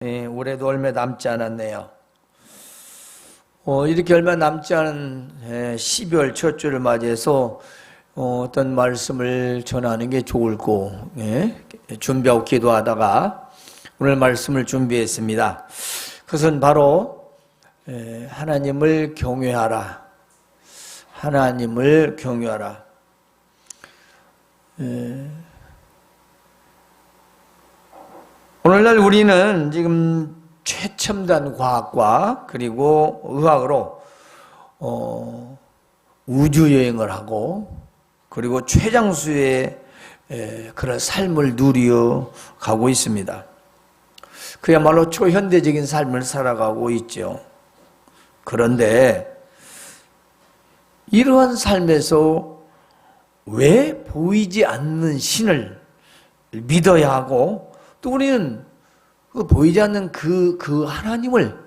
올해도 얼마 남지 않았네요. 이렇게 얼마 남지 않은 12월 첫 주를 맞이해서 어떤 말씀을 전하는 게 좋을고 준비하고 기도하다가 오늘 말씀을 준비했습니다. 그것은 바로 하나님을 경외하라. 하나님을 경외하라. 오늘날 우리는 지금 최첨단 과학과 그리고 의학으로 우주여행을 하고 그리고 최장수의 그런 삶을 누려 가고 있습니다. 그야말로 초현대적인 삶을 살아가고 있죠. 그런데 이러한 삶에서 왜 보이지 않는 신을 믿어야 하고 또 우리는 그 보이지 않는 그 하나님을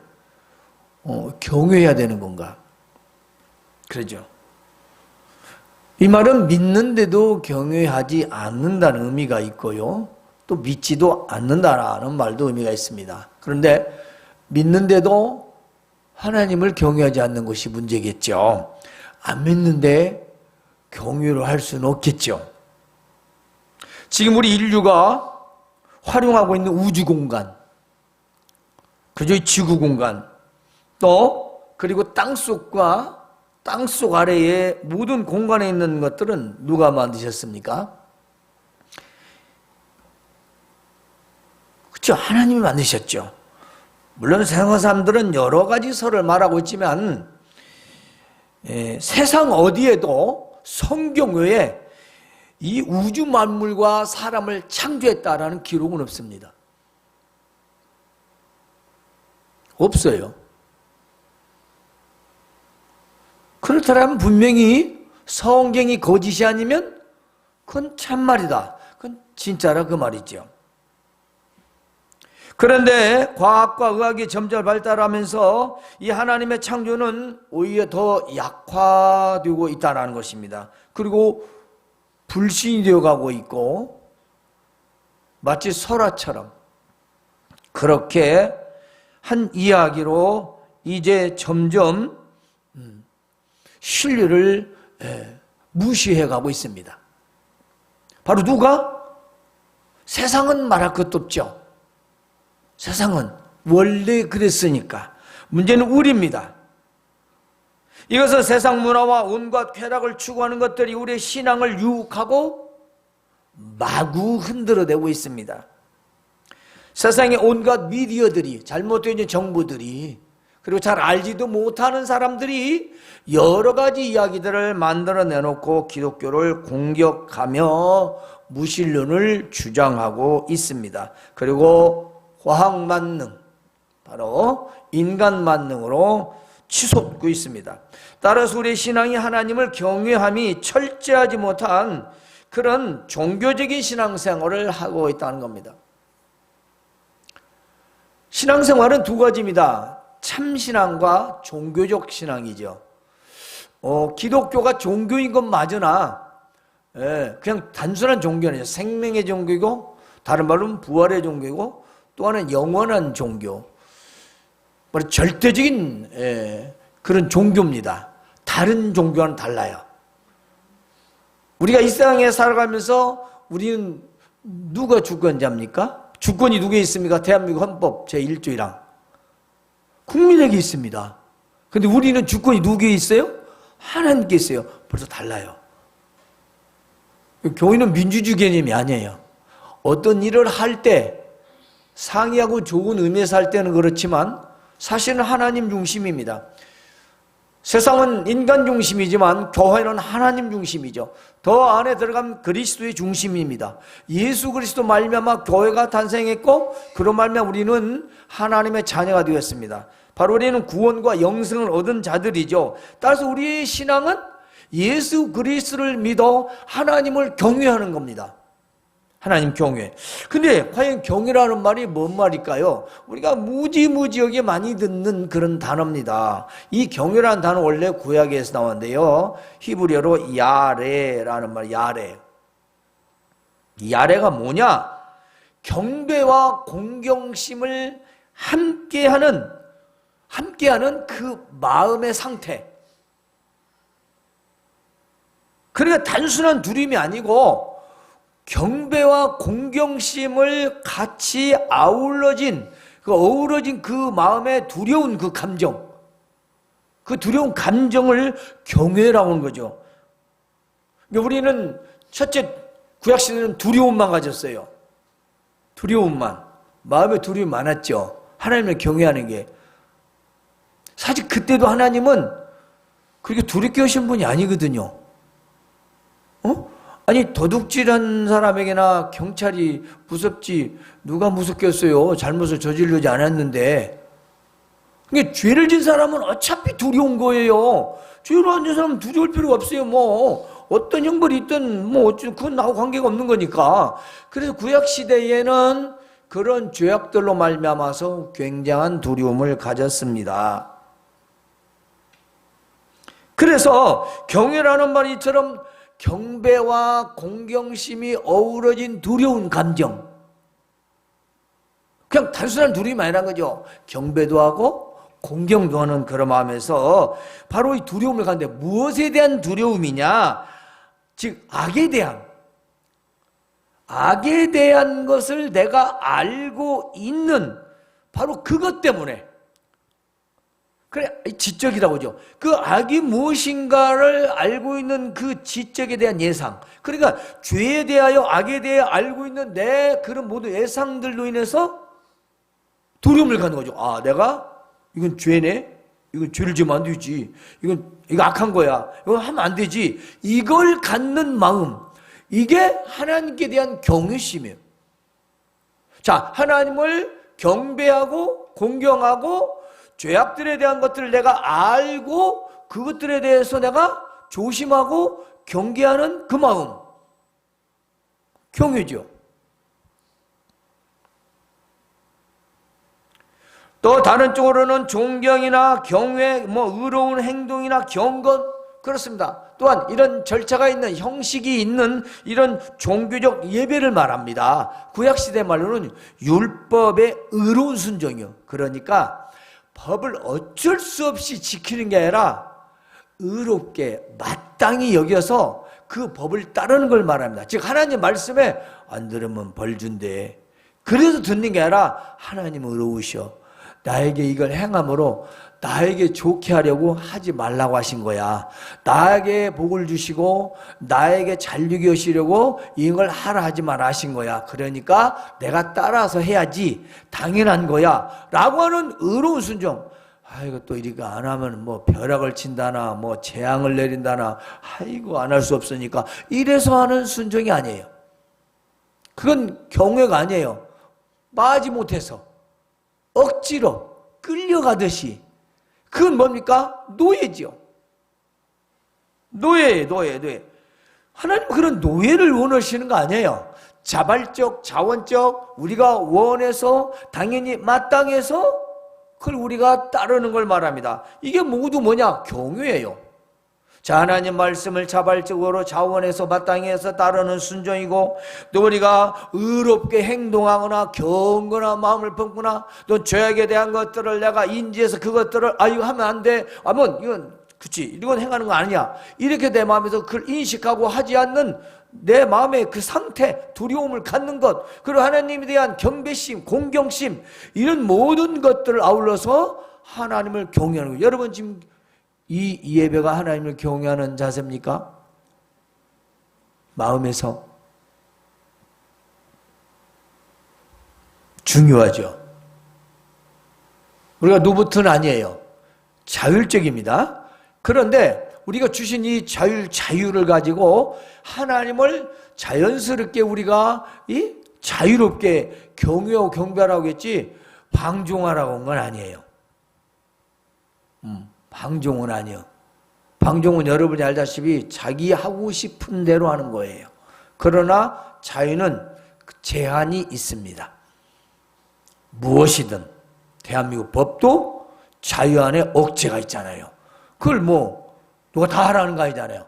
경외해야 되는 건가? 그러죠. 이 말은 믿는데도 경외하지 않는다는 의미가 있고요. 또 믿지도 않는다라는 말도 의미가 있습니다. 그런데 믿는데도 하나님을 경외하지 않는 것이 문제겠죠. 안 믿는데 경외를 할 수는 없겠죠. 지금 우리 인류가 활용하고 있는 우주 공간, 그저 지구 공간, 또 그리고 땅속과 땅속 아래의 모든 공간에 있는 것들은 누가 만드셨습니까? 그렇죠. 하나님이 만드셨죠. 물론 세상 사람들은 여러 가지 설을 말하고 있지만 세상 어디에도 성경 외에 이 우주 만물과 사람을 창조했다라는 기록은 없습니다. 없어요. 그렇다면 분명히 성경이 거짓이 아니면 그건 참말이다. 그건 진짜라 그 말이죠. 그런데 과학과 의학이 점점 발달하면서 이 하나님의 창조는 오히려 더 약화되고 있다는 것입니다. 그리고 불신이 되어가고 있고 마치 설화처럼 그렇게 한 이야기로 이제 점점 진리를 무시해가고 있습니다. 바로 누가? 세상은 말할 것도 없죠. 세상은 원래 그랬으니까. 문제는 우리입니다. 이것은 세상 문화와 온갖 쾌락을 추구하는 것들이 우리의 신앙을 유혹하고 마구 흔들어대고 있습니다. 세상의 온갖 미디어들이, 잘못된 정보들이, 그리고 잘 알지도 못하는 사람들이 여러 가지 이야기들을 만들어 내놓고 기독교를 공격하며 무신론을 주장하고 있습니다. 그리고 과학 만능, 바로 인간 만능으로 치솟고 있습니다. 따라서 우리의 신앙이 하나님을 경외함이 철저하지 못한 그런 종교적인 신앙생활을 하고 있다는 겁니다. 신앙생활은 두 가지입니다. 참신앙과 종교적 신앙이죠. 기독교가 종교인 건 맞으나 그냥 단순한 종교는 아니죠. 생명의 종교이고 다른 말로는 부활의 종교이고 또 하나는 영원한 종교. 바로 절대적인 그런 종교입니다. 다른 종교와는 달라요. 우리가 이 세상에 살아가면서 우리는 누가 주권자입니까? 주권이 누구에 있습니까? 대한민국 헌법 제1조이랑 국민에게 있습니다. 그런데 우리는 주권이 누구에 있어요? 하나님께 있어요. 벌써 달라요. 교회는 민주주의 개념이 아니에요. 어떤 일을 할 때 상이하고 좋은 의미에서 할 때는 그렇지만 사실은 하나님 중심입니다. 세상은 인간 중심이지만 교회는 하나님 중심이죠. 더 안에 들어가면 그리스도의 중심입니다. 예수 그리스도 말미암아 교회가 탄생했고 그로 말미암아 우리는 하나님의 자녀가 되었습니다. 바로 우리는 구원과 영생을 얻은 자들이죠. 따라서 우리의 신앙은 예수 그리스도를 믿어 하나님을 경외하는 겁니다. 하나님 경외. 근데 과연 경외라는 말이 뭔 말일까요? 우리가 무지무지하게 많이 듣는 그런 단어입니다. 이 경외라는 단어 원래 구약에서 나왔는데요. 히브리어로 야레라는 말, 야레. 야레가 뭐냐? 경배와 공경심을 함께하는 그 마음의 상태. 그러니까 단순한 두려움이 아니고 경배와 공경심을 같이 어우러진 그 마음의 두려운 그 감정, 그 두려운 감정을 경외라고 하는 거죠. 우리는 첫째, 구약시대는 두려움만 가졌어요. 두려움만. 마음에 두려움이 많았죠. 하나님을 경외하는 게. 사실 그때도 하나님은 그렇게 두렵게 하신 분이 아니거든요. 아니, 도둑질한 사람에게나 경찰이 무섭지 누가 무섭겠어요. 잘못을 저지르지 않았는데. 그러니까 죄를 진 사람은 어차피 두려운 거예요. 죄를 안 진 사람은 두려울 필요가 없어요. 뭐 어떤 형벌이 있든 뭐 그건 나하고 관계가 없는 거니까. 그래서 구약 시대에는 그런 죄악들로 말미암아서 굉장한 두려움을 가졌습니다. 그래서 경외라는 말이 이처럼 경배와 공경심이 어우러진 두려운 감정. 그냥 단순한 두려움이 아니란 거죠. 경배도 하고 공경도 하는 그런 마음에서 바로 이 두려움을 가는데 무엇에 대한 두려움이냐? 즉 악에 대한 것을 내가 알고 있는 바로 그것 때문에. 그래, 지적이라고 하죠. 그 악이 무엇인가를 알고 있는 그 지적에 대한 예상. 그러니까 죄에 대하여 악에 대해 알고 있는 내 그런 모든 예상들로 인해서 두려움을 갖는 거죠. 아, 내가 이건 죄네. 이건 죄를 지으면 안 되지. 이거 악한 거야. 이거 하면 안 되지. 이걸 갖는 마음. 이게 하나님께 대한 경외심이에요. 자, 하나님을 경배하고 공경하고 죄악들에 대한 것들을 내가 알고 그것들에 대해서 내가 조심하고 경계하는 그 마음. 경외죠. 또 다른 쪽으로는 존경이나 경외, 의로운 행동이나 경건, 그렇습니다. 또한 이런 절차가 있는, 형식이 있는 이런 종교적 예배를 말합니다. 구약시대 말로는 율법의 의로운 순종이요. 그러니까 법을 어쩔 수 없이 지키는 게 아니라 의롭게 마땅히 여겨서 그 법을 따르는 걸 말합니다. 즉 하나님 말씀에 안 들으면 벌 준대. 그래서 듣는 게 아니라 하나님 의로우셔. 나에게 이걸 행함으로 나에게 좋게 하려고 하지 말라고 하신 거야. 나에게 복을 주시고 나에게 잘되게 하시려고 이걸 하라 하지 말아 하신 거야. 그러니까 내가 따라서 해야지 당연한 거야 라고 하는 의로운 순종. 아이고 또 이렇게 안 하면 뭐 벼락을 친다나 뭐 재앙을 내린다나 아이고 안 할 수 없으니까 이래서 하는 순종이 아니에요. 그건 경외가 아니에요. 마지못해서 억지로 끌려가듯이. 그건 뭡니까? 노예죠. 노예. 하나님은 그런 노예를 원하시는 거 아니에요. 자발적, 자원적, 우리가 원해서 당연히 마땅해서 그걸 우리가 따르는 걸 말합니다. 이게 모두 뭐냐? 경외예요. 자, 하나님 말씀을 자발적으로 자원해서 마땅해서 따르는 순종이고, 또 우리가 의롭게 행동하거나 경건한 마음을 품거나 또 죄악에 대한 것들을 내가 인지해서 그것들을 이거 하면 안 돼. 이건 그치 이건 행하는 거 아니야. 이렇게 내 마음에서 그걸 인식하고 하지 않는 내 마음의 그 상태, 두려움을 갖는 것, 그리고 하나님에 대한 경배심, 공경심, 이런 모든 것들을 아울러서 하나님을 경외하는 거예요. 여러분 지금 이 예배가 하나님을 경외하는 자세입니까? 마음에서. 중요하죠. 우리가 누구든 아니에요. 자율적입니다. 그런데 우리가 주신 이 자유를 가지고 하나님을 자연스럽게 우리가 자유롭게 경외하고 경배하라고 했지 방종하라고 한 건 아니에요. 방종은 아니요. 방종은 여러분이 알다시피 자기 하고 싶은 대로 하는 거예요. 그러나 자유는 제한이 있습니다. 무엇이든 대한민국 법도 자유 안에 억제가 있잖아요. 그걸 누가 다 하라는 거 아니잖아요.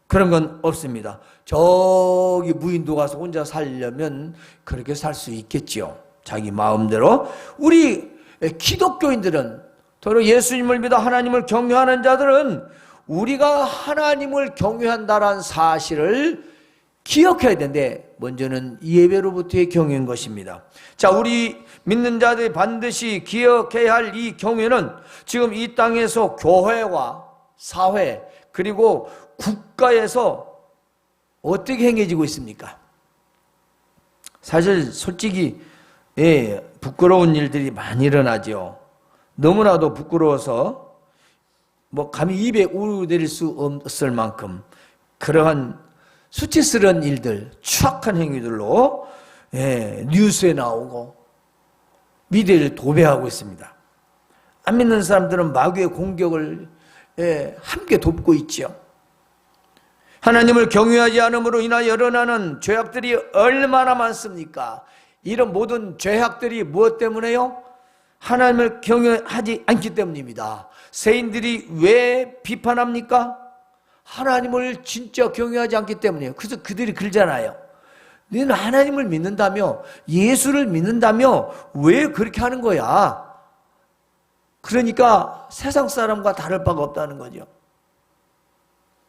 그런 건 없습니다. 저기 무인도 가서 혼자 살려면 그렇게 살 수 있겠지요. 자기 마음대로. 우리 기독교인들은, 더러 예수님을 믿어 하나님을 경외하는 자들은 우리가 하나님을 경외한다는 사실을 기억해야 되는데, 먼저는 예배로부터의 경외인 것입니다. 자, 우리 믿는 자들이 반드시 기억해야 할 이 경외는 지금 이 땅에서 교회와 사회 그리고 국가에서 어떻게 행해지고 있습니까? 사실 솔직히 부끄러운 일들이 많이 일어나죠. 너무나도 부끄러워서 감히 입에 우려낼 수 없을 만큼 그러한 수치스러운 일들, 추악한 행위들로 뉴스에 나오고 미디어를 도배하고 있습니다. 안 믿는 사람들은 마귀의 공격을 함께 돕고 있죠. 하나님을 경외하지 않음으로 인하여 일어나는 죄악들이 얼마나 많습니까? 이런 모든 죄악들이 무엇 때문에요? 하나님을 경외하지 않기 때문입니다. 세인들이 왜 비판합니까? 하나님을 진짜 경외하지 않기 때문이에요. 그래서 그들이 그러잖아요. 너는 하나님을 믿는다며, 예수를 믿는다며 왜 그렇게 하는 거야? 그러니까 세상 사람과 다를 바가 없다는 거죠.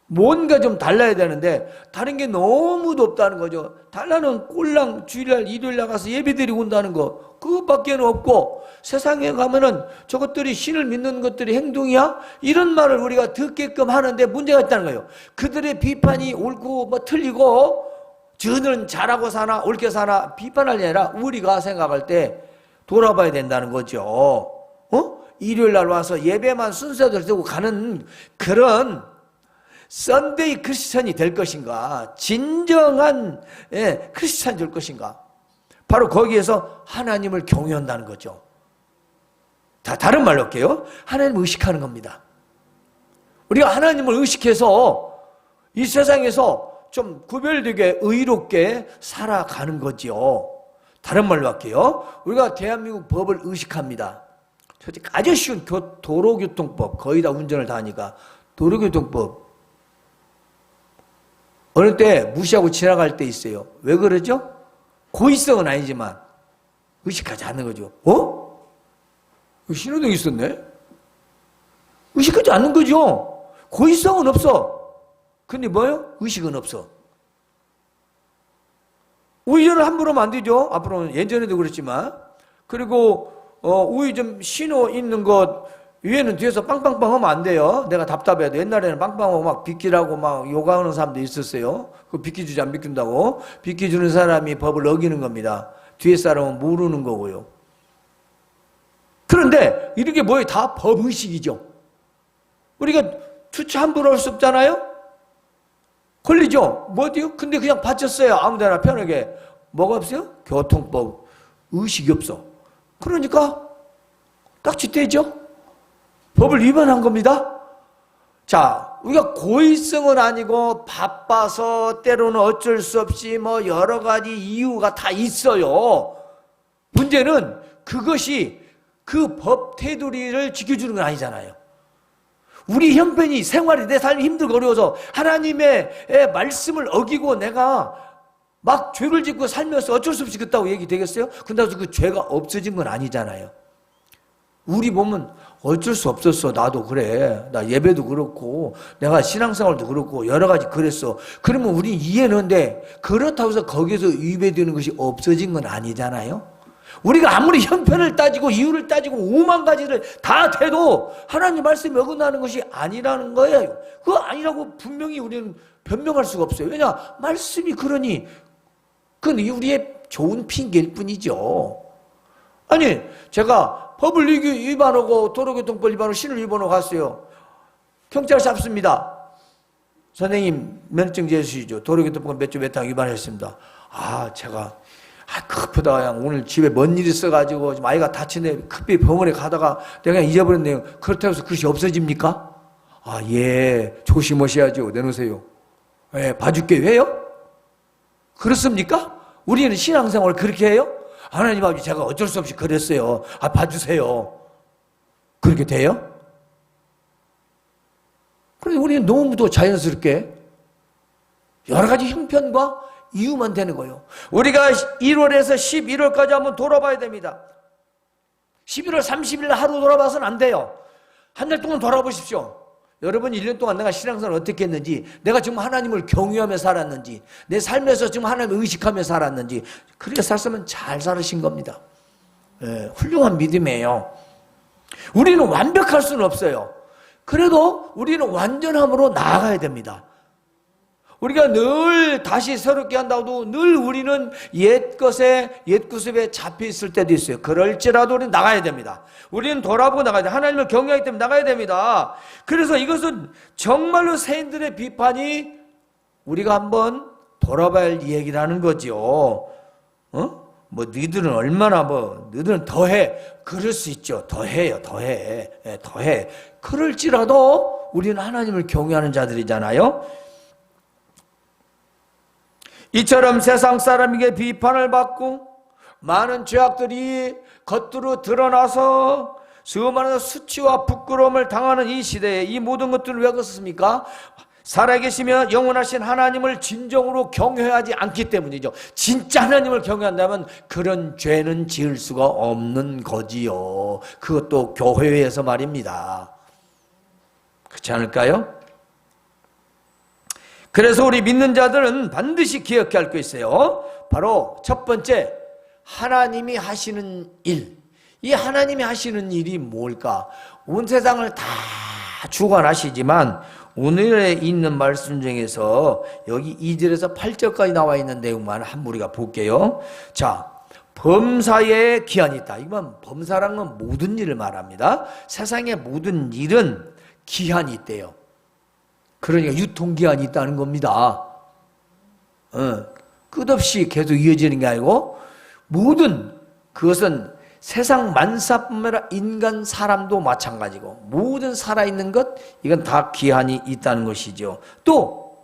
뭔가 좀 달라야 되는데 다른 게 너무도 없다는 거죠. 달라는 꼴랑 주일날 일요일 나가서 예배드리고 온다는 거, 그것밖에 없고, 세상에 가면은 저것들이 신을 믿는 것들이 행동이야? 이런 말을 우리가 듣게끔 하는데 문제가 있다는 거예요. 그들의 비판이 옳고 틀리고 저는 잘하고 사나 옳게 사나 비판할 게 아니라 우리가 생각할 때 돌아봐야 된다는 거죠. 일요일 날 와서 예배만 순서대로 들고 가는 그런 썬데이 크리스천이 될 것인가, 진정한 크리스천이 될 것인가, 바로 거기에서 하나님을 경외한다는 거죠. 다른 말로 할게요. 하나님을 의식하는 겁니다. 우리가 하나님을 의식해서 이 세상에서 좀 구별되게 의롭게 살아가는 거지요. 다른 말로 할게요. 우리가 대한민국 법을 의식합니다. 솔직히 아주 쉬운 도로교통법, 거의 다 운전을 다 하니까 도로교통법 어느 때 무시하고 지나갈 때 있어요. 왜 그러죠? 고의성은 아니지만 의식하지 않는 거죠. 신호등이 있었네? 의식하지 않는 거죠. 고의성은 없어. 근데 뭐예요? 의식은 없어. 우회전을 함부로 하면 안 되죠. 앞으로는 예전에도 그랬지만. 그리고 우회전 신호 있는 것 위에는 뒤에서 빵빵빵 하면 안 돼요. 내가 답답해도 옛날에는 빵빵하고 막 비키라고 막 요구하는 사람도 있었어요. 그 비키주지 안 비킨다고. 비키주는 사람이 법을 어기는 겁니다. 뒤에 사람은 모르는 거고요. 그런데 이렇게 뭐예요? 다 법의식이죠. 우리가 주차 함부로 할 수 없잖아요. 걸리죠? 뭐지요? 근데 그냥 받쳤어요. 아무데나 편하게. 뭐가 없어요? 교통법 의식이 없어. 그러니까 딱지떼죠. 법을 위반한 겁니다. 자, 우리가 고의성은 아니고 바빠서 때로는 어쩔 수 없이 여러 가지 이유가 다 있어요. 문제는 그것이 그 법 테두리를 지켜주는 건 아니잖아요. 우리 형편이 생활이 내 삶이 힘들고 어려워서 하나님의 말씀을 어기고 내가 막 죄를 짓고 살면서 어쩔 수 없이 그렇다고 얘기 되겠어요? 근데 그 죄가 없어진 건 아니잖아요. 우리 보면 어쩔 수 없었어. 나도 그래. 나 예배도 그렇고 내가 신앙생활도 그렇고 여러 가지 그랬어. 그러면 우린 이해는데 그렇다고 해서 거기서 위배되는 것이 없어진 건 아니잖아요. 우리가 아무리 형편을 따지고 이유를 따지고 5만 가지를 다 돼도 하나님 말씀이 어긋나는 것이 아니라는 거예요. 그거 아니라고 분명히 우리는 변명할 수가 없어요. 왜냐? 말씀이 그러니 그건 우리의 좋은 핑계일 뿐이죠. 아니, 제가 법을 위반하고 도로교통법 위반하고 신을 위반하고 갔어요. 경찰 잡습니다. 선생님 면허증 제시죠. 도로교통법 몇 조 몇 항 위반했습니다. 제가 급하다. 그냥 오늘 집에 뭔 일이 있어가지고 좀 아이가 다치네. 급히 병원에 가다가 내가 그냥 잊어버렸네요. 그렇다고 해서 그것이 없어집니까? 예. 조심하셔야죠. 내놓으세요. 예, 봐줄게. 왜요? 그렇습니까? 우리는 신앙생활을 그렇게 해요? 하나님 아버지 제가 어쩔 수 없이 그랬어요. 봐주세요. 그렇게 돼요? 그런데 우리는 너무도 자연스럽게 여러 가지 형편과 이유만 되는 거예요. 우리가 1월에서 11월까지 한번 돌아봐야 됩니다. 11월 30일 하루 돌아봐서는 안 돼요. 한 달 동안 돌아보십시오. 여러분 1년 동안 내가 신앙생활을 어떻게 했는지, 내가 지금 하나님을 경유하며 살았는지, 내 삶에서 지금 하나님을 의식하며 살았는지, 그렇게 살았으면 잘 살으신 겁니다. 예, 훌륭한 믿음이에요. 우리는 완벽할 수는 없어요. 그래도 우리는 완전함으로 나아가야 됩니다. 우리가 늘 다시 새롭게 한다고도 늘 우리는 옛 구습에 잡혀 있을 때도 있어요. 그럴지라도 우리는 나가야 됩니다. 우리는 돌아보고 나가야 돼요. 하나님을 경외하기 때문에 나가야 됩니다. 그래서 이것은 정말로 세인들의 비판이 우리가 한번 돌아봐야 할 얘기라는 거죠. 뭐 너희들은 얼마나 너희들은 더해. 그럴 수 있죠. 더해요. 더해. 더해. 그럴지라도 우리는 하나님을 경외하는 자들이잖아요. 이처럼 세상 사람에게 비판을 받고 많은 죄악들이 겉으로 드러나서 수많은 수치와 부끄러움을 당하는 이 시대에 이 모든 것들을 왜 그렇습니까? 살아계시며 영원하신 하나님을 진정으로 경외하지 않기 때문이죠. 진짜 하나님을 경외한다면 그런 죄는 지을 수가 없는 거지요. 그것도 교회에서 말입니다. 그렇지 않을까요? 그래서 우리 믿는 자들은 반드시 기억해야 할 게 있어요. 바로 첫 번째, 하나님이 하시는 일. 이 하나님이 하시는 일이 뭘까? 온 세상을 다 주관하시지만 오늘에 있는 말씀 중에서 여기 2절에서 8절까지 나와 있는 내용만 한번 우리가 볼게요. 자, 범사에 기한이 있다. 이건 범사랑은 모든 일을 말합니다. 세상의 모든 일은 기한이 있대요. 그러니까 유통기한이 있다는 겁니다. 끝없이 계속 이어지는 게 아니고 모든 그것은 세상 만사뿐만 아니라 인간 사람도 마찬가지고 모든 살아있는 것 이건 다 기한이 있다는 것이죠. 또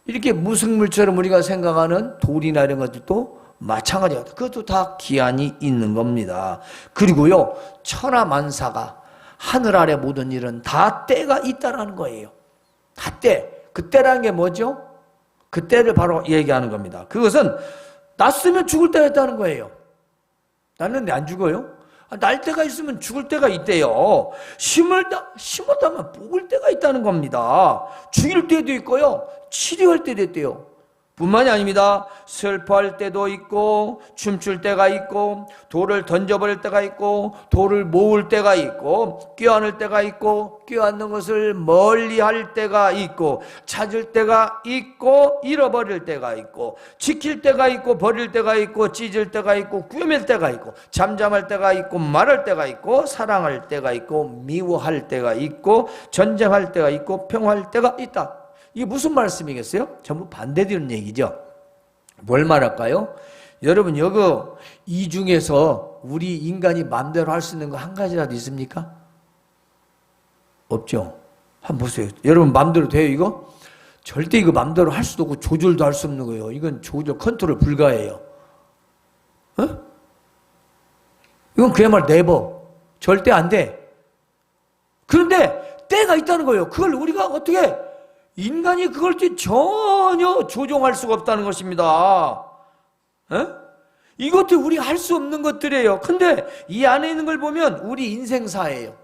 이렇게 무생물처럼 우리가 생각하는 돌이나 이런 것들도 마찬가지예요. 그것도 다 기한이 있는 겁니다. 그리고요 천하만사가 하늘 아래 모든 일은 다 때가 있다는 거예요. 다 때. 그 때라는 게 뭐죠? 그 때를 바로 얘기하는 겁니다. 그것은 났으면 죽을 때가 있다는 거예요. 났는데 안 죽어요? 날 때가 있으면 죽을 때가 있대요. 심었다면 뽑을 때가 있다는 겁니다. 죽일 때도 있고요. 치료할 때도 있대요. 뿐만이 아닙니다. 슬퍼할 때도 있고 춤출 때가 있고 돌을 던져버릴 때가 있고 돌을 모을 때가 있고 껴안을 때가 있고 껴안는 것을 멀리할 때가 있고 찾을 때가 있고 잃어버릴 때가 있고 지킬 때가 있고 버릴 때가 있고 찢을 때가 있고 꾸밀 때가 있고 잠잠할 때가 있고 말할 때가 있고 사랑할 때가 있고 미워할 때가 있고 전쟁할 때가 있고 평화할 때가 있다. 이게 무슨 말씀이겠어요? 전부 반대되는 얘기죠. 뭘 말할까요? 여러분 여기 이 중에서 우리 인간이 마음대로 할 수 있는 거 한 가지라도 있습니까? 없죠. 한번 보세요. 여러분 마음대로 돼요 이거? 절대 이거 마음대로 할 수도 없고 조절도 할 수 없는 거예요. 이건 조절 컨트롤 불가해요. 이건 그야말로 네버. 절대 안 돼. 그런데 때가 있다는 거예요. 그걸 우리가 어떻게 인간이 그걸 전혀 조종할 수가 없다는 것입니다. 이것도 우리가 할 수 없는 것들이에요. 근데 이 안에 있는 걸 보면 우리 인생사예요.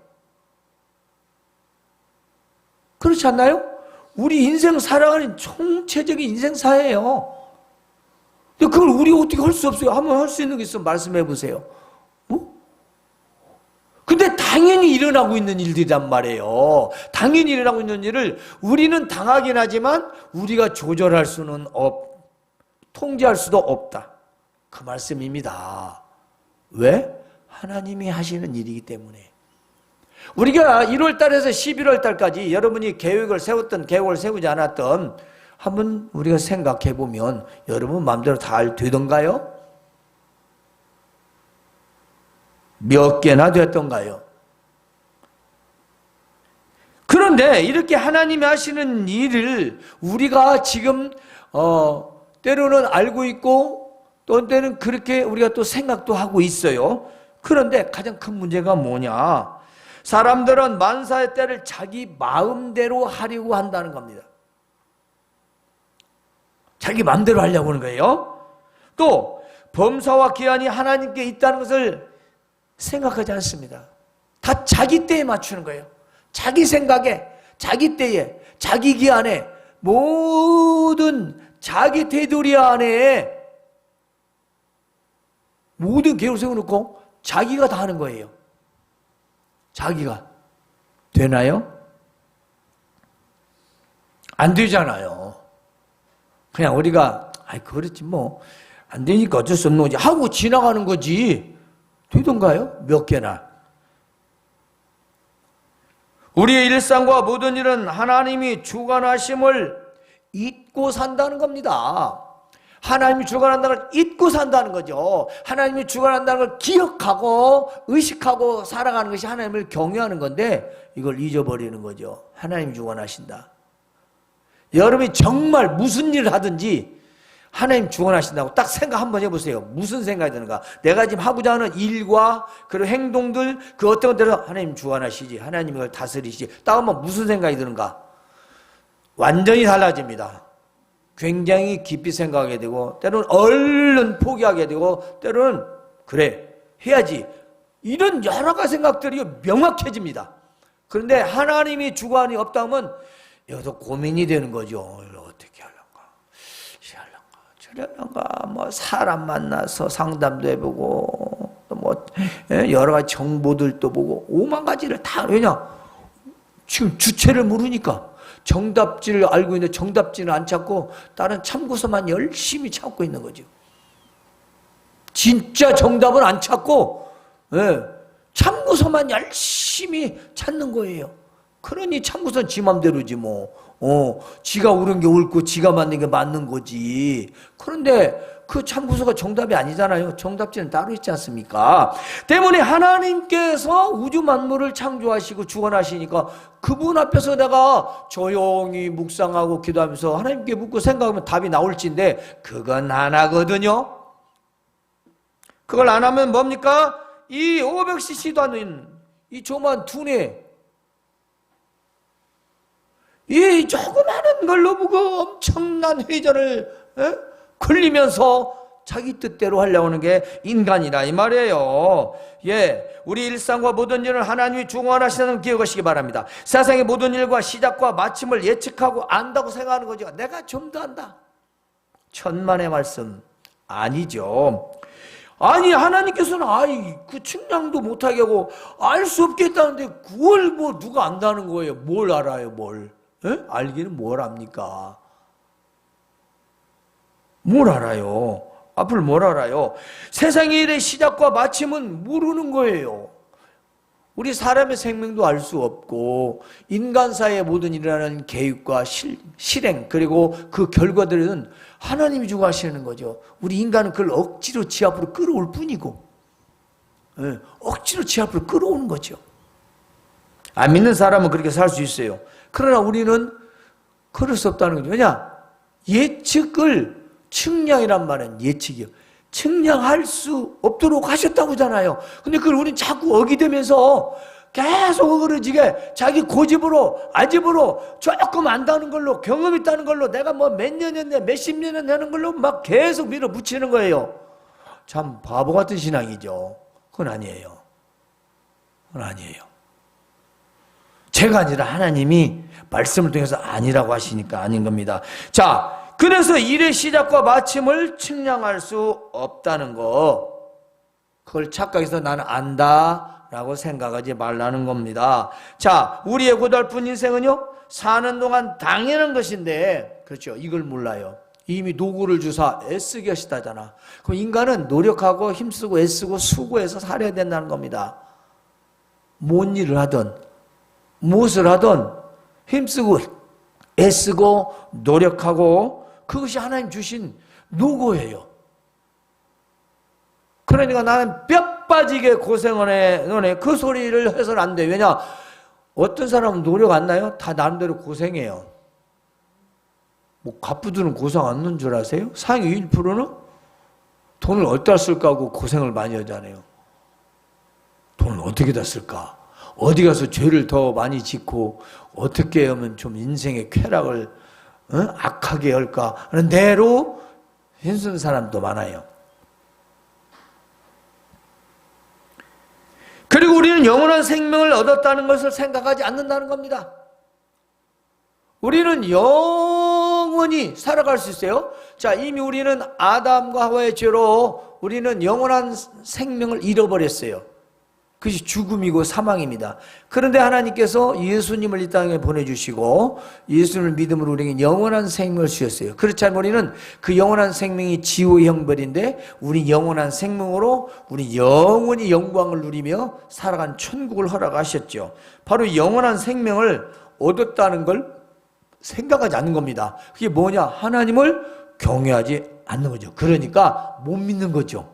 그렇지 않나요? 우리 인생 살아가는 총체적인 인생사예요. 근데 그걸 우리가 어떻게 할 수 없어요. 한번 할 수 있는 게 있으면 말씀해 보세요. 근데 당연히 일어나고 있는 일들이란 말이에요. 당연히 일어나고 있는 일을 우리는 당하긴 하지만 우리가 조절할 수는 통제할 수도 없다. 그 말씀입니다. 왜? 하나님이 하시는 일이기 때문에. 우리가 1월 달에서 11월 달까지 여러분이 계획을 세웠던 계획을 세우지 않았던 한번 우리가 생각해 보면 여러분 마음대로 잘 되던가요? 몇 개나 됐던가요? 그런데 이렇게 하나님이 하시는 일을 우리가 지금 때로는 알고 있고 또 때는 그렇게 우리가 또 생각도 하고 있어요. 그런데 가장 큰 문제가 뭐냐? 사람들은 만사의 때를 자기 마음대로 하려고 한다는 겁니다. 자기 마음대로 하려고 하는 거예요. 또 범사와 기한이 하나님께 있다는 것을 생각하지 않습니다. 다 자기 때에 맞추는 거예요. 자기 생각에, 자기 때에, 자기 기한에, 모든 자기 테두리 안에 모든 계획을 세워놓고 자기가 다 하는 거예요. 자기가. 되나요? 안 되잖아요. 그냥 우리가 그렇지 뭐 안 되니까 어쩔 수 없는 거지 하고 지나가는 거지. 되던가요? 몇 개나. 우리의 일상과 모든 일은 하나님이 주관하심을 잊고 산다는 겁니다. 하나님이 주관한다는 걸 잊고 산다는 거죠. 하나님이 주관한다는 걸 기억하고 의식하고 살아가는 것이 하나님을 경외하는 건데 이걸 잊어버리는 거죠. 하나님이 주관하신다. 여러분이 정말 무슨 일을 하든지 하나님 주관하신다고 딱 생각 한번 해보세요. 무슨 생각이 드는가? 내가 지금 하고자 하는 일과 그리고 행동들 그 어떤 것들은 하나님 주관하시지, 하나님이 그걸 다스리시지. 딱 한번 무슨 생각이 드는가? 완전히 달라집니다. 굉장히 깊이 생각하게 되고 때로는 얼른 포기하게 되고 때로는 그래 해야지 이런 여러 가지 생각들이 명확해집니다. 그런데 하나님이 주관이 없다면 여기서 고민이 되는 거죠. 어떻게 하려는가, 저려는가, 뭐 사람 만나서 상담도 해보고 또 뭐 여러 가지 정보들도 보고 오만 가지를 다. 왜냐? 지금 주체를 모르니까. 정답지를 알고 있는데 정답지는 안 찾고 다른 참고서만 열심히 찾고 있는 거죠. 진짜 정답은 안 찾고 참고서만 열심히 찾는 거예요. 그러니 참고서는 지 맘대로지 뭐. 지가 옳은 게 옳고 지가 맞는 게 맞는 거지. 그런데 그 참고서가 정답이 아니잖아요. 정답지는 따로 있지 않습니까? 때문에 하나님께서 우주 만물을 창조하시고 주관하시니까 그분 앞에서 내가 조용히 묵상하고 기도하면서 하나님께 묻고 생각하면 답이 나올지인데 그건 안 하거든요. 그걸 안 하면 뭡니까? 이 500cc도 아닌 이 조그만 두뇌, 이 조그마한 걸로 보고 엄청난 회전을 걸리면서 자기 뜻대로 하려고 하는 게 인간이라 이 말이에요. 우리 일상과 모든 일을 하나님이 주관하시는 기억하시기 바랍니다. 세상의 모든 일과 시작과 마침을 예측하고 안다고 생각하는 거죠. 내가 좀 더 안다. 천만의 말씀 아니죠. 아니 하나님께서는 그 측량도 못하게 하고 알 수 없겠다는데 그걸 뭐 누가 안다는 거예요. 뭘 알아요? 뭘? 알기는 뭘 압니까? 뭘 알아요? 앞을 뭘 알아요? 세상의 일의 시작과 마침은 모르는 거예요. 우리 사람의 생명도 알 수 없고 인간사의 모든 일이라는 계획과 실행 그리고 그 결과들은 하나님이 주고 하시는 거죠. 우리 인간은 그걸 억지로 지 앞으로 끌어올 뿐이고 억지로 지 앞으로 끌어오는 거죠. 안 믿는 사람은 그렇게 살 수 있어요. 그러나 우리는 그럴 수 없다는 거죠. 왜냐? 예측을 측량이란 말은 예측이요. 측량할 수 없도록 하셨다고 하잖아요. 근데 그걸 우리는 자꾸 어기되면서 계속 어그러지게 자기 고집으로 아집으로 조금 안다는 걸로 경험 있다는 걸로 내가 뭐 몇 년 했네 몇십 년을 하는 걸로 막 계속 밀어붙이는 거예요. 참 바보 같은 신앙이죠. 그건 아니에요. 그건 아니에요. 제가 아니라 하나님이 말씀을 통해서 아니라고 하시니까 아닌 겁니다. 자, 그래서 일의 시작과 마침을 측량할 수 없다는 거, 그걸 착각해서 나는 안다라고 생각하지 말라는 겁니다. 자, 우리의 고달픈 인생은요, 사는 동안 당연한 것인데, 그렇죠, 이걸 몰라요. 이미 노고를 주사 애쓰게 하시다잖아. 그럼 인간은 노력하고 힘쓰고 애쓰고 수고해서 살아야 된다는 겁니다. 뭔 일을 하든 무엇을 하든 힘쓰고 애쓰고 노력하고 그것이 하나님 주신 노고예요. 그러니까 나는 뼈 빠지게 고생을 해. 너네 그 소리를 해서는 안 돼. 왜냐? 어떤 사람은 노력 안 나요? 다 나름대로 고생해요. 뭐 갑부들은 고생 안 하는 줄 아세요? 상위 1%는 돈을 어디다 쓸까 하고 고생을 많이 하잖아요. 돈을 어떻게 다 쓸까? 어디 가서 죄를 더 많이 짓고 어떻게 하면 좀 인생의 쾌락을 악하게 할까 하는 대로 힘쓰는 사람도 많아요. 그리고 우리는 영원한 생명을 얻었다는 것을 생각하지 않는다는 겁니다. 우리는 영원히 살아갈 수 있어요. 자, 이미 우리는 아담과 하와의 죄로 우리는 영원한 생명을 잃어버렸어요. 그것이 죽음이고 사망입니다. 그런데 하나님께서 예수님을 이 땅에 보내주시고 예수님을 믿음으로 우리에게 영원한 생명을 주셨어요. 그렇지 않으면 우리는 그 영원한 생명이 지옥의 형벌인데 우리 영원한 생명으로 우리 영원히 영광을 누리며 살아간 천국을 허락하셨죠. 바로 영원한 생명을 얻었다는 걸 생각하지 않는 겁니다. 그게 뭐냐? 하나님을 경외하지 않는 거죠. 그러니까 못 믿는 거죠.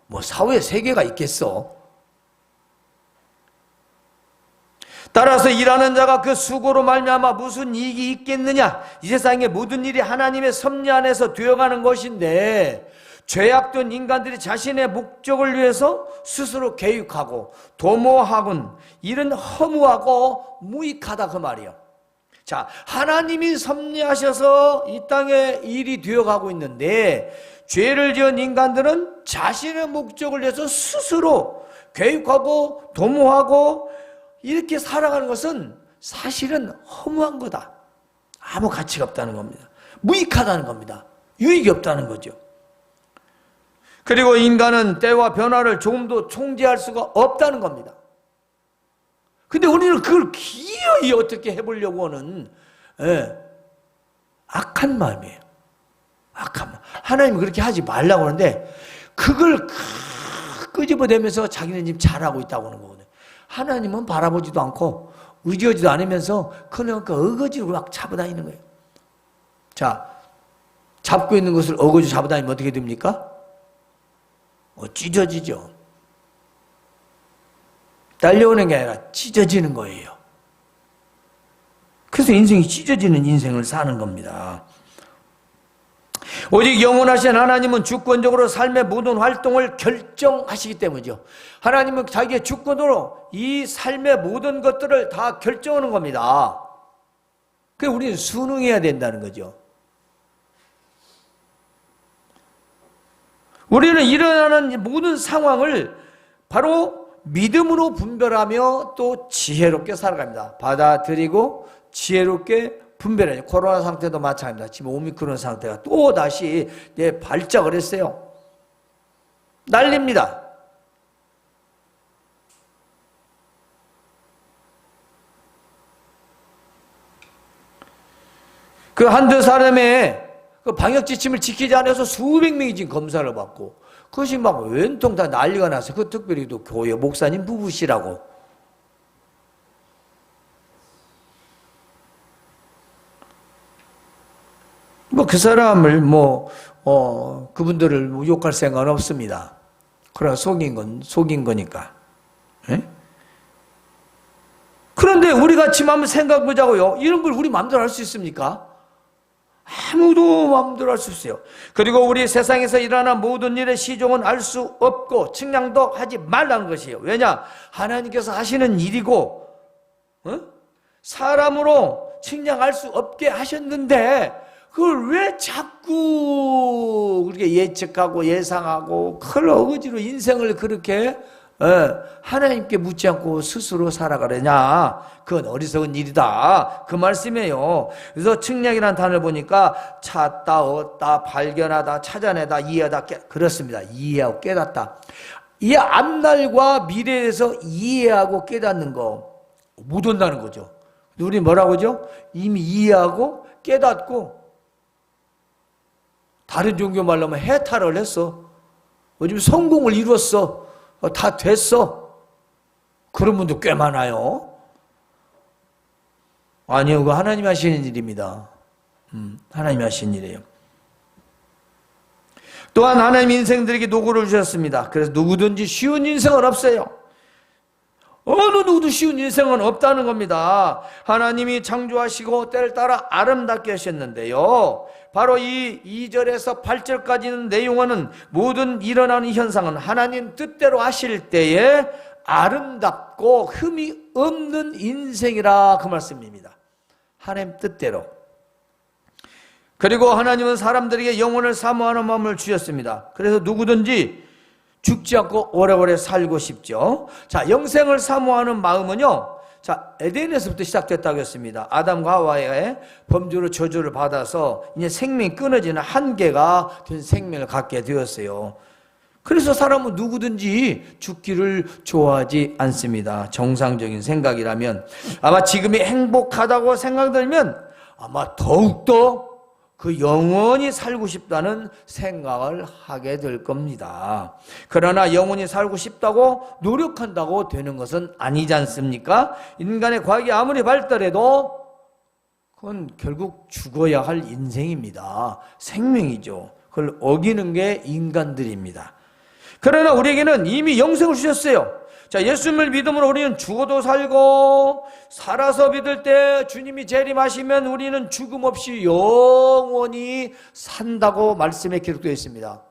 뭐 사후에 세계가 있겠어. 따라서 일하는 자가 그 수고로 말미암아 무슨 이익이 있겠느냐? 이 세상의 모든 일이 하나님의 섭리 안에서 되어가는 것인데 죄악된 인간들이 자신의 목적을 위해서 스스로 계획하고 도모하군 일은 허무하고 무익하다 그 말이에요. 자, 하나님이 섭리하셔서 이 땅에 일이 되어가고 있는데 죄를 지은 인간들은 자신의 목적을 위해서 스스로 계획하고 도모하고 이렇게 살아가는 것은 사실은 허무한 거다. 아무 가치가 없다는 겁니다. 무익하다는 겁니다. 유익이 없다는 거죠. 그리고 인간은 때와 변화를 조금도 통제할 수가 없다는 겁니다. 근데 우리는 그걸 기어이 어떻게 해보려고 하는 악한 마음이에요. 악한 마음. 하나님은 그렇게 하지 말라고 하는데 그걸 끄집어내면서 자기는 지금 잘하고 있다고 하는 거거든요. 하나님은 바라보지도 않고 의지하지도 않으면서 그러니까 어거지로 막 잡아다니는 거예요. 자, 잡고 있는 것을 어거지 잡아다니면 어떻게 됩니까? 찢어지죠. 딸려오는 게 아니라 찢어지는 거예요. 그래서 인생이 찢어지는 인생을 사는 겁니다. 오직 영원하신 하나님은 주권적으로 삶의 모든 활동을 결정하시기 때문이죠. 하나님은 자기의 주권으로 이 삶의 모든 것들을 다 결정하는 겁니다. 그래서 우리는 순응해야 된다는 거죠. 우리는 일어나는 모든 상황을 바로 믿음으로 분별하며 또 지혜롭게 살아갑니다. 받아들이고 지혜롭게 분별해요. 코로나 상태도 마찬가지입니다. 지금 오미크론 상태가 또 다시 발작을 했어요. 난립니다. 그 한두 사람의 그 방역 지침을 지키지 않아서 수백 명이 지금 검사를 받고 그것이 막 웬통 다 난리가 났어요. 그 특별히 또 교회 목사님 부부시라고. 뭐 그 사람을 그분들을 욕할 생각은 없습니다. 그러나 속인 거니까. 에? 그런데 우리 같이 한번 생각해 보자고요. 이런 걸 우리 마음대로 할 수 있습니까? 아무도 마음대로 할 수 없어요. 그리고 우리 세상에서 일어나는 모든 일의 시종은 알 수 없고 측량도 하지 말라는 것이에요. 왜냐? 하나님께서 하시는 일이고 사람으로 측량할 수 없게 하셨는데 그걸 왜 자꾸 그렇게 예측하고 예상하고 그걸 어거지로 인생을 그렇게 하나님께 묻지 않고 스스로 살아가려냐? 그건 어리석은 일이다. 그 말씀이에요. 그래서 측량이라는 단어를 보니까 찾다, 얻다, 발견하다, 찾아내다, 이해하다, 그렇습니다. 이해하고 깨닫다. 이 앞날과 미래에 대해서 이해하고 깨닫는 거 못 온다는 거죠. 우리 뭐라고 하죠? 이미 이해하고 깨닫고 다른 종교 말로 하면 해탈을 했어. 요즘 성공을 이뤘어. 다 됐어. 그런 분도 꽤 많아요. 아니요, 그거 하나님이 하시는 일입니다. 하나님이 하시는 일이에요. 또한 하나님 인생들에게 노고를 주셨습니다. 그래서 누구든지 쉬운 인생은 없어요. 어느 누구도 쉬운 인생은 없다는 겁니다. 하나님이 창조하시고 때를 따라 아름답게 하셨는데요. 바로 이 2절에서 8절까지 있는 내용은 모든 일어나는 현상은 하나님 뜻대로 하실 때에 아름답고 흠이 없는 인생이라 그 말씀입니다. 하나님 뜻대로. 그리고 하나님은 사람들에게 영혼을 사모하는 마음을 주셨습니다. 그래서 누구든지 죽지 않고 오래오래 살고 싶죠. 자, 영생을 사모하는 마음은요, 자, 에덴에서부터 시작됐다고 했습니다. 아담과 하와의 범죄로 저주를 받아서 이제 생명이 끊어지는 한계가 된 생명을 갖게 되었어요. 그래서 사람은 누구든지 죽기를 좋아하지 않습니다. 정상적인 생각이라면. 아마 지금이 행복하다고 생각들면 아마 더욱더 그 영원히 살고 싶다는 생각을 하게 될 겁니다. 그러나 영원히 살고 싶다고 노력한다고 되는 것은 아니지 않습니까? 인간의 과학이 아무리 발달해도 그건 결국 죽어야 할 인생입니다. 생명이죠. 그걸 어기는 게 인간들입니다. 그러나 우리에게는 이미 영생을 주셨어요. 자, 예수님을 믿음으로 우리는 죽어도 살고, 살아서 믿을 때 주님이 재림하시면 우리는 죽음 없이 영원히 산다고 말씀에 기록되어 있습니다.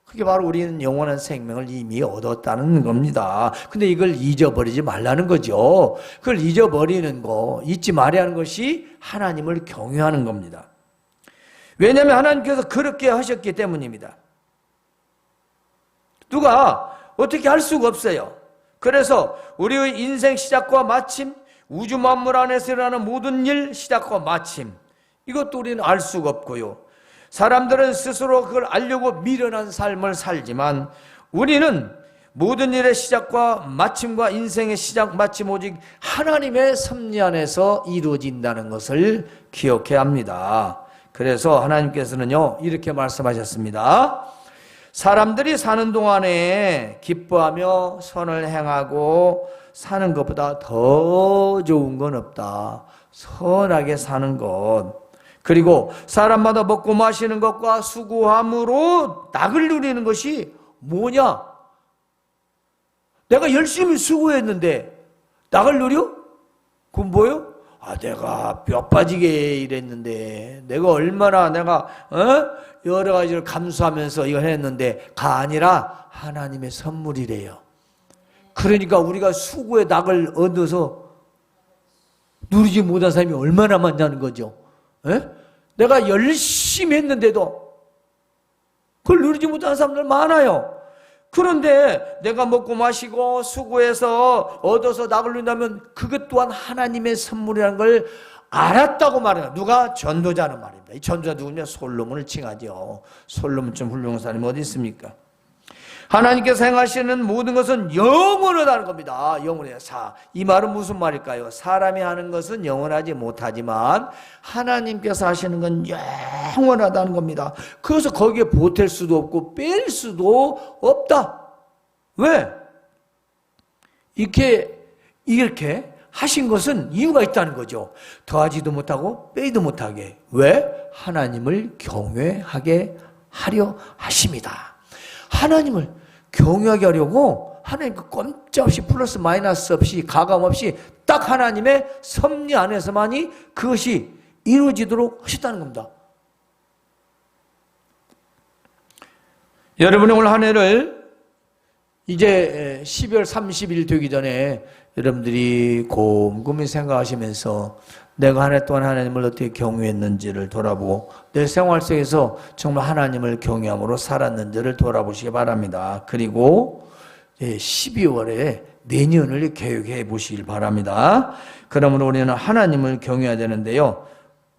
그게 바로 우리는 영원한 생명을 이미 얻었다는 겁니다. 근데 이걸 잊어버리지 말라는 거죠. 그걸 잊어버리는 거, 잊지 말아야 하는 것이 하나님을 경외하는 겁니다. 왜냐하면 하나님께서 그렇게 하셨기 때문입니다. 누가 어떻게 할 수가 없어요. 그래서 우리의 인생 시작과 마침, 우주 만물 안에서 일어나는 모든 일 시작과 마침, 이것도 우리는 알 수가 없고요. 사람들은 스스로 그걸 알려고 미련한 삶을 살지만 우리는 모든 일의 시작과 마침과 인생의 시작 마침 오직 하나님의 섭리 안에서 이루어진다는 것을 기억해야 합니다. 그래서 하나님께서는요, 이렇게 말씀하셨습니다. 사람들이 사는 동안에 기뻐하며 선을 행하고 사는 것보다 더 좋은 건 없다. 선하게 사는 것. 그리고 사람마다 먹고 마시는 것과 수고함으로 낙을 누리는 것이 뭐냐? 내가 열심히 수고했는데 낙을 누려? 그건 뭐예요? 내가 뼈 빠지게 일했는데, 내가 얼마나 여러 가지를 감수하면서 이걸 했는데가 아니라 하나님의 선물이래요. 그러니까 우리가 수고의 낙을 얻어서 누리지 못한 사람이 얼마나 많냐는 거죠. 내가 열심히 했는데도 그걸 누리지 못한 사람들 많아요. 그런데 내가 먹고 마시고 수고해서 얻어서 낙을 누린다면 그것 또한 하나님의 선물이라는 걸 알았다고 말해요. 누가? 전도자는 말입니다. 이 전도자 누구냐? 솔로몬을 칭하죠. 솔로몬 좀 훌륭한 사람이 어디 있습니까? 하나님께서 행하시는 모든 것은 영원하다는 겁니다. 영원해요. 이 말은 무슨 말일까요? 사람이 하는 것은 영원하지 못하지만 하나님께서 하시는 건 영원하다는 겁니다. 그래서 거기에 보탤 수도 없고 뺄 수도 없다. 왜? 이렇게 하신 것은 이유가 있다는 거죠. 더하지도 못하고 빼지도 못하게. 왜? 하나님을 경외하게 하려 하십니다. 하나님을 경외하게 하려고 하나님 그 꼼짝없이 플러스 마이너스 없이 가감 없이 딱 하나님의 섭리 안에서만이 그것이 이루어지도록 하셨다는 겁니다. 여러분이 오늘 한 해를 이제 12월 30일 되기 전에 여러분들이 곰곰이 생각하시면서 내가 한 해 동안 하나님을 어떻게 경외했는지를 돌아보고 내 생활 속에서 정말 하나님을 경외함으로 살았는지를 돌아보시기 바랍니다. 그리고 12월에 내년을 계획해 보시길 바랍니다. 그러면 우리는 하나님을 경외해야 되는데요.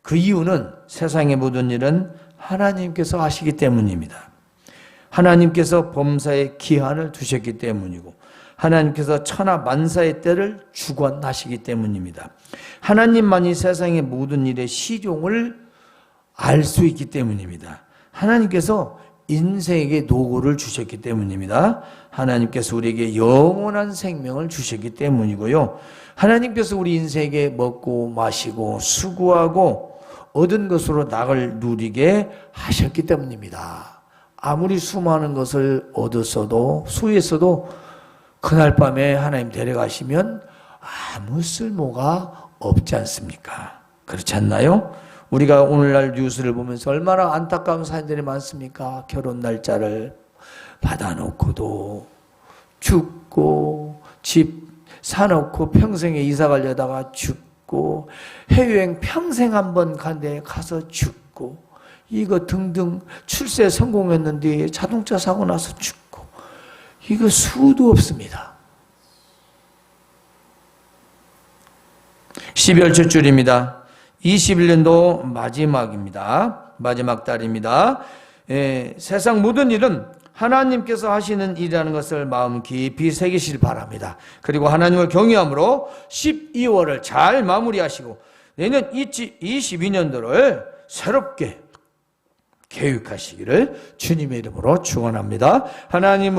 그 이유는 세상의 모든 일은 하나님께서 하시기 때문입니다. 하나님께서 범사에 기한을 두셨기 때문이고 하나님께서 천하 만사의 때를 주관하시기 때문입니다. 하나님만이 세상의 모든 일의 시종을 알 수 있기 때문입니다. 하나님께서 인생에게 노고를 주셨기 때문입니다. 하나님께서 우리에게 영원한 생명을 주셨기 때문이고요. 하나님께서 우리 인생에게 먹고 마시고 수고하고 얻은 것으로 낙을 누리게 하셨기 때문입니다. 아무리 수많은 것을 얻었어도 소유했어도 그날 밤에 하나님 데려가시면 아무 쓸모가 없지 않습니까? 그렇지 않나요? 우리가 오늘날 뉴스를 보면서 얼마나 안타까운 사연들이 많습니까? 결혼 날짜를 받아놓고도 죽고 집 사놓고 평생에 이사 가려다가 죽고 해외여행 평생 한 번 간 데 가서 죽고 이거 등등 출세 성공했는데 자동차 사고 나서 죽고 이거 수도 없습니다. 12월 첫 줄입니다. 21년도 마지막입니다. 마지막 달입니다. 세상 모든 일은 하나님께서 하시는 일이라는 것을 마음 깊이 새기시길 바랍니다. 그리고 하나님을 경외함으로 12월을 잘 마무리하시고 내년 22년도를 새롭게 계획하시기를 주님의 이름으로 축원합니다. 하나님을